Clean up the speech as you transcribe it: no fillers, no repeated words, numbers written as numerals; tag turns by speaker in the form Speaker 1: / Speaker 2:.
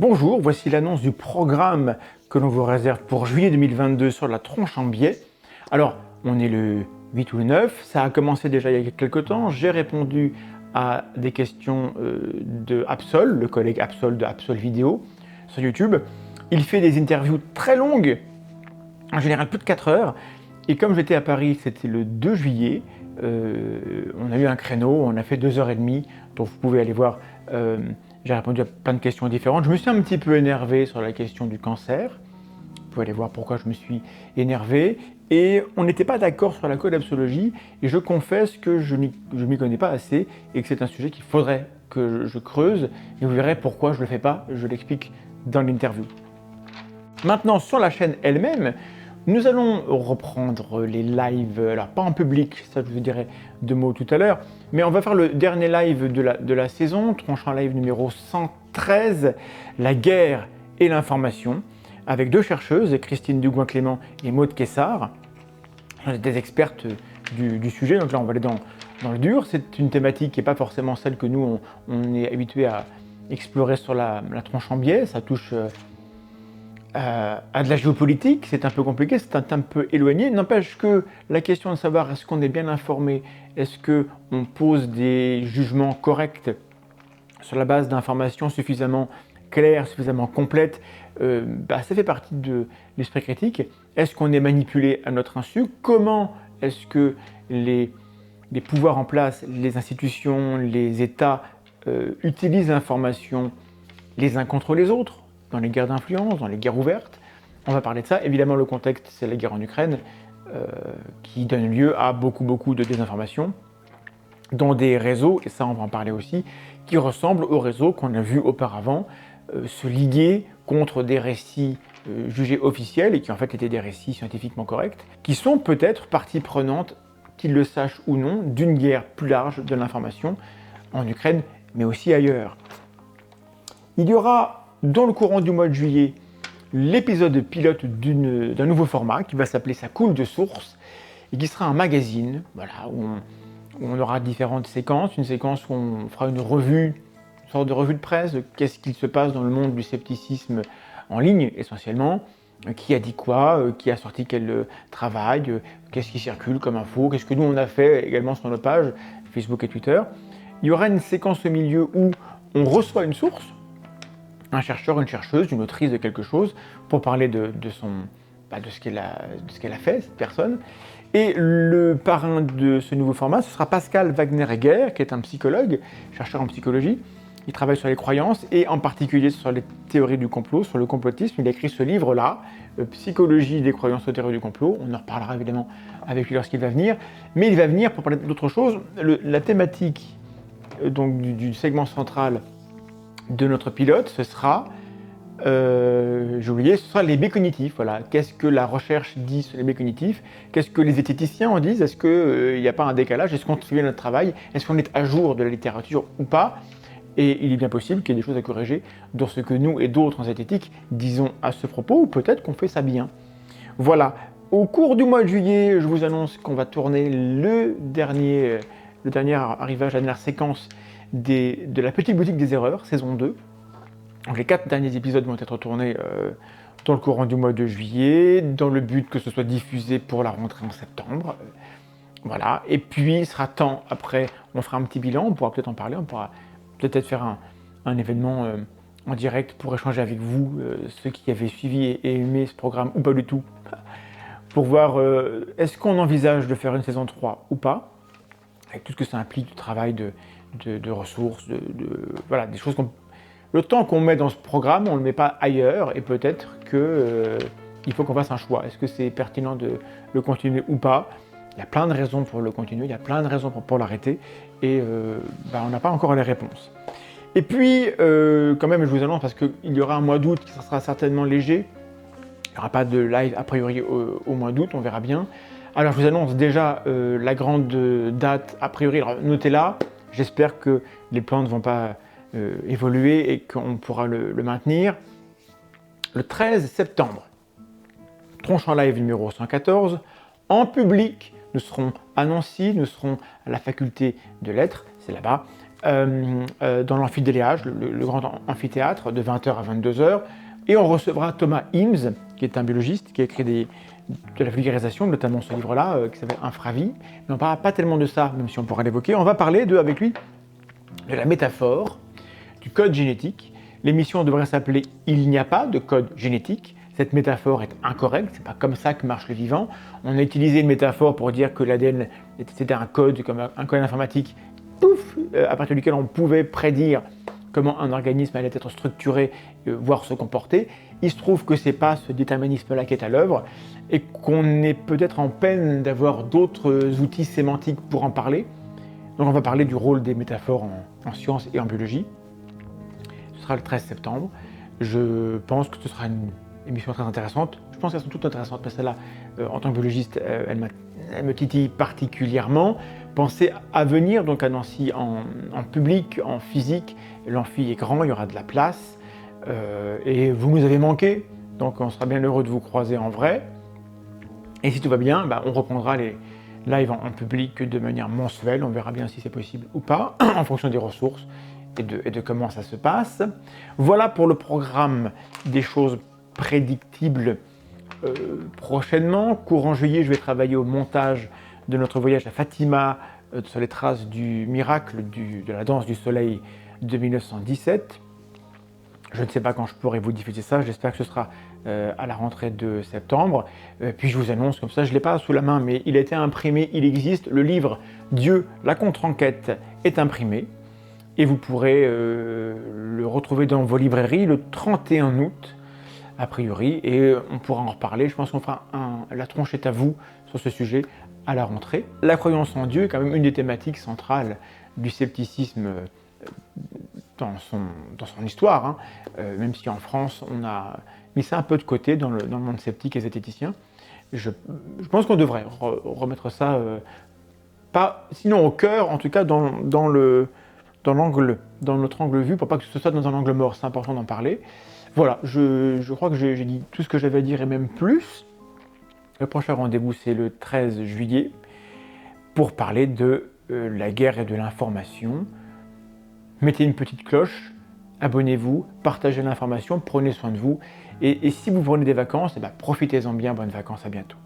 Speaker 1: Bonjour, voici l'annonce du programme que l'on vous réserve pour juillet 2022 sur la tronche en biais. Alors, on est le 8 ou le 9, ça a commencé déjà il y a quelques temps, j'ai répondu à des questions de Absol, le collègue Absol de Absol Vidéo sur YouTube. Il fait des interviews très longues, en général plus de 4 heures, et comme j'étais à Paris, c'était le 2 juillet, on a eu un créneau, on a fait 2h30, donc vous pouvez aller voir. J'ai répondu à plein de questions différentes. Je me suis un petit peu énervé sur la question du cancer. Vous pouvez aller voir pourquoi je me suis énervé. Et on n'était pas d'accord sur la collapsologie. Et je confesse que je ne m'y connais pas assez et que c'est un sujet qu'il faudrait que je creuse. Et vous verrez pourquoi je ne le fais pas. Je l'explique dans l'interview. Maintenant, sur la chaîne elle-même, nous allons reprendre les lives, alors pas en public, ça je vous dirai deux mots tout à l'heure, mais on va faire le dernier live de la saison, tranchant live numéro 113, la guerre et l'information, avec deux chercheuses, Christine Dugouin-Clément et Maude Kessard, des expertes du sujet, donc là on va aller dans le dur. C'est une thématique qui n'est pas forcément celle que nous on est habitué à explorer sur la tronche en biais, ça touche à de la géopolitique, c'est un peu compliqué, c'est un peu éloigné. N'empêche que la question de savoir est-ce qu'on est bien informé, est-ce qu'on pose des jugements corrects sur la base d'informations suffisamment claires, suffisamment complètes, ça fait partie de l'esprit critique. Est-ce qu'on est manipulé à notre insu? Comment est-ce que les pouvoirs en place, les institutions, les États utilisent l'information les uns contre les autres, dans les guerres d'influence, dans les guerres ouvertes? On va parler de ça. Évidemment, le contexte, c'est la guerre en Ukraine, qui donne lieu à beaucoup de désinformation, dont des réseaux, et ça on va en parler aussi, qui ressemblent aux réseaux qu'on a vus auparavant se liguer contre des récits jugés officiels, et qui en fait étaient des récits scientifiquement corrects, qui sont peut-être partie prenante, qu'ils le sachent ou non, d'une guerre plus large de l'information en Ukraine, mais aussi ailleurs. Il y aura dans le courant du mois de juillet l'épisode pilote d'un nouveau format qui va s'appeler Ça coule de source et qui sera un magazine, voilà, où on aura différentes séquences, une séquence où on fera une sorte de revue de presse de qu'est-ce qu'il se passe dans le monde du scepticisme en ligne essentiellement, qui a dit quoi, qui a sorti quel travail, qu'est-ce qui circule comme info, qu'est-ce que nous on a fait également sur nos pages Facebook et Twitter. Il y aura une séquence au milieu où on reçoit une source, un chercheur, une chercheuse, une autrice de quelque chose, pour parler de ce qu'elle a fait, cette personne. Et le parrain de ce nouveau format, ce sera Pascal Wagner-Egger, qui est un psychologue, chercheur en psychologie. Il travaille sur les croyances et en particulier sur les théories du complot, sur le complotisme. Il a écrit ce livre-là, Psychologie des croyances aux théories du complot. On en reparlera évidemment avec lui lorsqu'il va venir. Mais il va venir pour parler d'autre chose. La thématique donc, du segment central de notre pilote, ce sera, j'ai oublié, ce sera les biais cognitifs. Voilà. Qu'est-ce que la recherche dit sur les biais cognitifs? Qu'est-ce que les zététiciens en disent? Est-ce qu'il n'y a pas un décalage? Est-ce qu'on suit notre travail? Est-ce qu'on est à jour de la littérature ou pas? Et il est bien possible qu'il y ait des choses à corriger dans ce que nous et d'autres en zététique disons à ce propos, ou peut-être qu'on fait ça bien. Voilà. Au cours du mois de juillet, je vous annonce qu'on va tourner le dernier arrivage, la dernière séquence de la petite boutique des erreurs, saison 2. Donc les 4 derniers épisodes vont être tournés dans le courant du mois de juillet, dans le but que ce soit diffusé pour la rentrée en septembre. Voilà. Et puis il sera temps, après, on fera un petit bilan, on pourra peut-être en parler, on pourra peut-être faire un événement en direct pour échanger avec vous, ceux qui avaient suivi et aimé ce programme, ou pas du tout, pour voir est-ce qu'on envisage de faire une saison 3 ou pas, avec tout ce que ça implique du travail de ressources, voilà, des choses le temps qu'on met dans ce programme, on ne le met pas ailleurs, et peut-être qu'il faut qu'on fasse un choix. Est-ce que c'est pertinent de le continuer ou pas? Il y a plein de raisons pour le continuer, il y a plein de raisons pour l'arrêter, et on n'a pas encore les réponses. Et puis, quand même, je vous annonce, parce qu'il y aura un mois d'août qui sera certainement léger, il n'y aura pas de live a priori au mois d'août, on verra bien. Alors je vous annonce déjà la grande date a priori, alors notez-la, j'espère que les plans ne vont pas évoluer et qu'on pourra le maintenir. Le 13 septembre, tronche en live numéro 114, en public, nous serons à Nancy, nous serons à la faculté de lettres, c'est là-bas, dans l'amphidéléage, le grand amphithéâtre, de 20h à 22h. Et on recevra Thomas Ims, qui est un biologiste, qui a écrit de la vulgarisation, notamment ce livre-là, qui s'appelle Infravie. Mais on ne parlera pas tellement de ça, même si on pourrait l'évoquer. On va parler avec lui de la métaphore, du code génétique. L'émission devrait s'appeler « Il n'y a pas de code génétique ». Cette métaphore est incorrecte, c'est pas comme ça que marche le vivant. On a utilisé une métaphore pour dire que l'ADN c'était un code, comme un code informatique, pouf, à partir duquel on pouvait prédire comment un organisme allait être structuré, voire se comporter. Il se trouve que c'est pas ce déterminisme-là qui est à l'œuvre et qu'on est peut-être en peine d'avoir d'autres outils sémantiques pour en parler. Donc on va parler du rôle des métaphores en sciences et en biologie. Ce sera le 13 septembre. Je pense que ce sera une émission très intéressante. Je pense qu'elles sont toutes intéressantes, mais celle-là, en tant que biologiste, elle me titille particulièrement. Pensez à venir donc à Nancy en public, en physique. L'amphi est grand, il y aura de la place. Et vous nous avez manqué, donc on sera bien heureux de vous croiser en vrai. Et si tout va bien, on reprendra les lives en public de manière mensuelle. On verra bien si c'est possible ou pas, en fonction des ressources et de comment ça se passe. Voilà pour le programme des choses prédictibles prochainement. Courant juillet, je vais travailler au montage de notre voyage à Fatima sur les traces du miracle de la danse du soleil de 1917. Je ne sais pas quand je pourrai vous diffuser ça, j'espère que ce sera à la rentrée de septembre. Puis je vous annonce comme ça, je ne l'ai pas sous la main, mais il a été imprimé, il existe. Le livre « Dieu, la contre-enquête » est imprimé. Et vous pourrez le retrouver dans vos librairies le 31 août, a priori, et on pourra en reparler. Je pense qu'on fera la tronche est à vous sur ce sujet à la rentrée. La croyance en Dieu est quand même une des thématiques centrales du scepticisme dans son histoire, hein. Même si en France, on a mis ça un peu de côté dans le monde sceptique et zététicien. Je pense qu'on devrait remettre ça, pas sinon au cœur, en tout cas dans notre angle vu, pour pas que ce soit dans un angle mort, c'est important d'en parler. Voilà, je crois que j'ai dit tout ce que j'avais à dire et même plus. Le prochain rendez-vous, c'est le 13 juillet, pour parler de la guerre et de l'information. Mettez une petite cloche, abonnez-vous, partagez l'information, prenez soin de vous. Et si vous prenez des vacances, profitez-en bien, bonnes vacances, à bientôt.